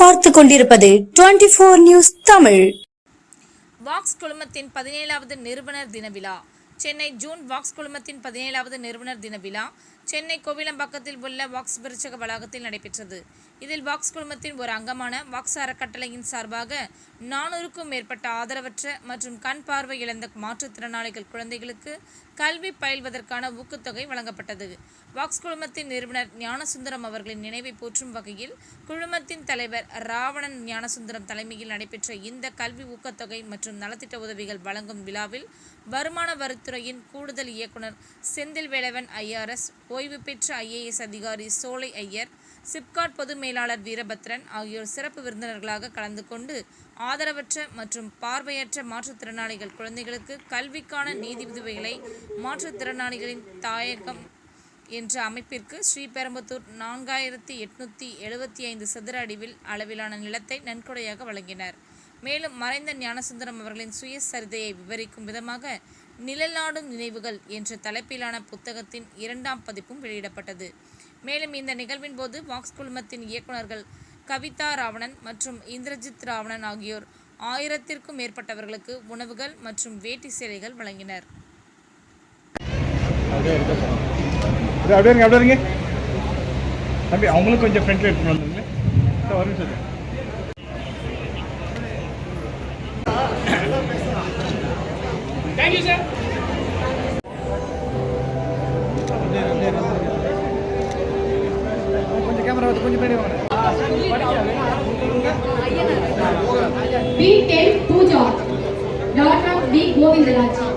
பார்த்துக் கொண்டிருப்பது 24 news Tamil. Walks குழுமத்தின் 17வது நிறுவனர் தின விழா. சென்னை ஜூன் வாக்ஸ் குழுமத்தின் 17வது நிறுவனர் தின விழா சென்னை கோவிலம்பாக்கத்தில் உள்ள வாக்ஸ் விருச்சக வளாகத்தில் நடைபெற்றது. இதில் வாக்ஸ் குழுமத்தின் ஒரு அங்கமான வாக்ஸ் அறக்கட்டளையின் சார்பாக 400க்கும் மேற்பட்ட ஆதரவற்ற மற்றும் கண் பார்வை இழந்த மாற்றுத்திறனாளிகள் குழந்தைகளுக்கு கல்வி பயில்வதற்கான ஊக்கத்தொகை வழங்கப்பட்டது. வாக்ஸ் குழுமத்தின் நிறுவனர் ஞானசுந்தரம் அவர்களின் நினைவை போற்றும் வகையில் குழுமத்தின் தலைவர் ராவணன் ஞானசுந்தரம் தலைமையில் நடைபெற்ற இந்த கல்வி ஊக்கத்தொகை மற்றும் நலத்திட்ட உதவிகள் வழங்கும் விழாவில் வருமான வரித்துறையின் கூடுதல் இயக்குனர் செந்தில் வேலவன் IRS, ஓய்வு பெற்ற IAS அதிகாரி சோலை ஐயர், சிப்காட் பொது மேலாளர் வீரபத்ரன் ஆகியோர் சிறப்பு விருந்தினர்களாக கலந்து கொண்டு ஆதரவற்ற மற்றும் பார்வையற்ற மாற்றுத்திறனாளிகள் குழந்தைகளுக்கு கல்விக்கான நிதி உதவிகளை மாற்றுத்திறனாளிகளின் தாயகம் என்ற அமைப்பிற்கு ஸ்ரீபெரும்புதூர் 4875 சதுர அடிவில் அளவிலான நிலத்தை நன்கொடையாக வழங்கினர். மேலும் மறைந்த ஞானசுந்தரம் அவர்களின் சுயசரிதையை விவரிக்கும் விதமாக நிழலாடும் நினைவுகள் என்ற தலைப்பிலான புத்தகத்தின் 2ஆம் பதிப்பும் வெளியிடப்பட்டது. மேலும் இந்த நிகழ்வின் போது வாக்ஸ் குழுமத்தின் இயக்குநர்கள் கவிதா ராவணன் மற்றும் இந்திரஜித் ராவணன் ஆகியோர் 1000த்திற்கும் மேற்பட்டவர்களுக்கு உணவுகள் மற்றும் வேட்டி சேலைகள் வழங்கினர். அவங்களுக்கு கொஞ்சம் ஃப்ரெண்ட்ல எடுத்துட்டு வந்துருங்க. வரும் சார். Thank you, sir. கொஞ்சம் கேமரா வந்து கொஞ்சம் பின்னாடி வாங்க. B10 Pooja, daughter of B Govindarajan.